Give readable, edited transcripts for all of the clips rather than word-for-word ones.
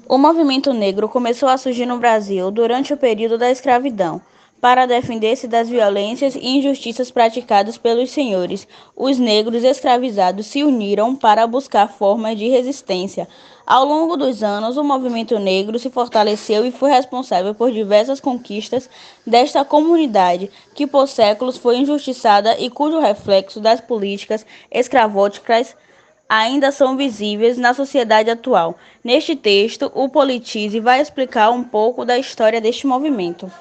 O movimento negro começou a surgir no Brasil durante o período da escravidão, para defender-se das violências e injustiças praticadas pelos senhores. Os negros escravizados se uniram para buscar formas de resistência. Ao longo dos anos, o movimento negro se fortaleceu e foi responsável por diversas conquistas desta comunidade, que por séculos foi injustiçada e cujo reflexo das políticas escravocratas ainda são visíveis na sociedade atual. Neste texto, o Politize vai explicar um pouco da história deste movimento.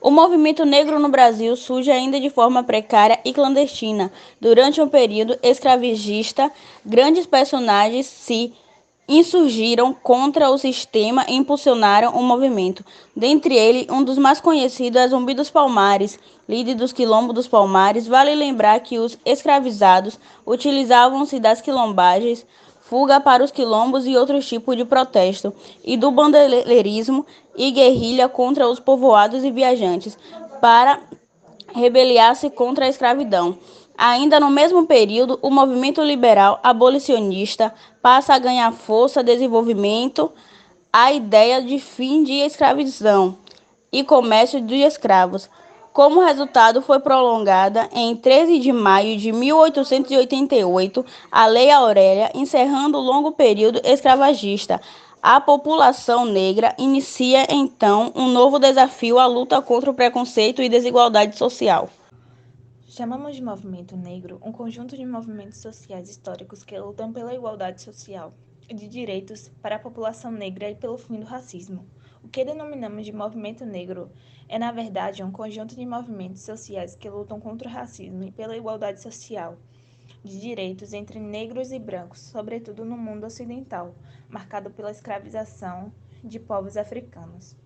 O movimento negro no Brasil surge ainda de forma precária e clandestina. Durante um período escravagista, grandes personagens se insurgiram contra o sistema e impulsionaram o movimento. Dentre eles, um dos mais conhecidos é Zumbi dos Palmares, líder dos Quilombos dos Palmares. Vale lembrar que os escravizados utilizavam-se das quilombagens, fuga para os quilombos e outros tipos de protesto, e do bandeirismo e guerrilha contra os povoados e viajantes, para rebeliar-se contra a escravidão. Ainda no mesmo período, o movimento liberal abolicionista passa a ganhar força, desenvolvimento, a ideia de fim de escravidão e comércio de escravos. Como resultado, foi prolongada em 13 de maio de 1888 a Lei Aurélia, encerrando o longo período escravagista. A população negra inicia então um novo desafio à luta contra o preconceito e desigualdade social. Chamamos de movimento negro um conjunto de movimentos sociais históricos que lutam pela igualdade social e de direitos para a população negra e pelo fim do racismo. O que denominamos de movimento negro é, na verdade, um conjunto de movimentos sociais que lutam contra o racismo e pela igualdade social de direitos entre negros e brancos, sobretudo no mundo ocidental, marcado pela escravização de povos africanos.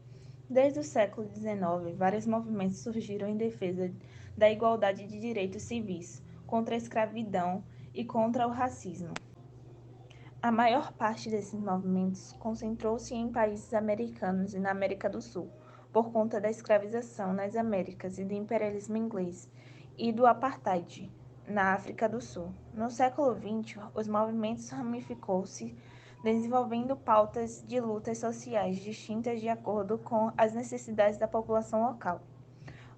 Desde o século XIX, vários movimentos surgiram em defesa da igualdade de direitos civis, contra a escravidão e contra o racismo. A maior parte desses movimentos concentrou-se em países americanos e na América do Sul, por conta da escravização nas Américas e do imperialismo inglês e do apartheid na África do Sul. No século XX, os movimentos ramificou-se, desenvolvendo pautas de lutas sociais distintas de acordo com as necessidades da população local.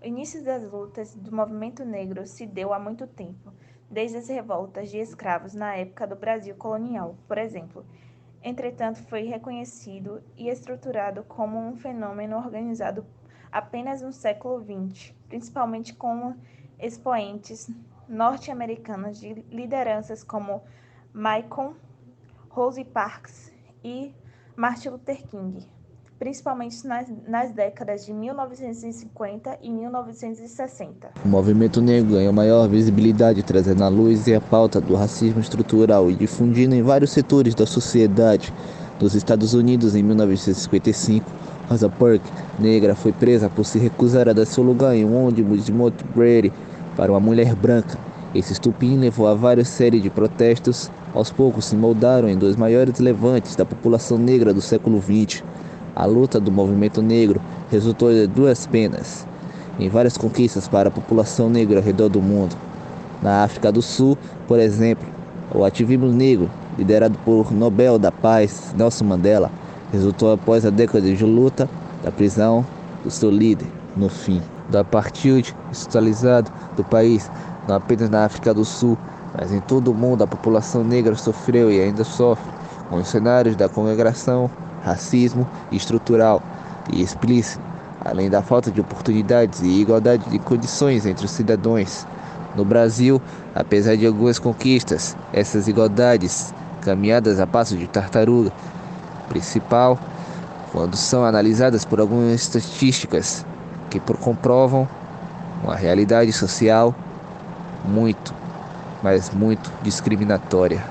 O início das lutas do movimento negro se deu há muito tempo, desde as revoltas de escravos na época do Brasil colonial, por exemplo. Entretanto, foi reconhecido e estruturado como um fenômeno organizado apenas no século XX, principalmente com expoentes norte-americanos de lideranças como Malcolm, Rosa Parks e Martin Luther King, principalmente nas décadas de 1950 e 1960. O movimento negro ganhou maior visibilidade, trazendo à luz a pauta do racismo estrutural e difundindo em vários setores da sociedade. Nos Estados Unidos, em 1955, Rosa Parks, negra, foi presa por se recusar a dar seu lugar em um ônibus de Montgomery para uma mulher branca. Esse estupim levou a várias séries de protestos. Aos poucos se moldaram em dois maiores levantes da população negra do século XX. A luta do movimento negro resultou em duas penas, em várias conquistas para a população negra ao redor do mundo. Na África do Sul, por exemplo, o ativismo negro, liderado por Nobel da Paz Nelson Mandela, resultou após a década de luta da prisão do seu líder, no fim do apartheid institucionalizado do país. Não apenas na África do Sul, mas em todo o mundo a população negra sofreu e ainda sofre com os cenários da congregação, racismo estrutural e explícito, além da falta de oportunidades e igualdade de condições entre os cidadãos. No Brasil, apesar de algumas conquistas, essas igualdades caminhadas a passo de tartaruga, principal quando são analisadas por algumas estatísticas que comprovam uma realidade social muito, mas muito discriminatória.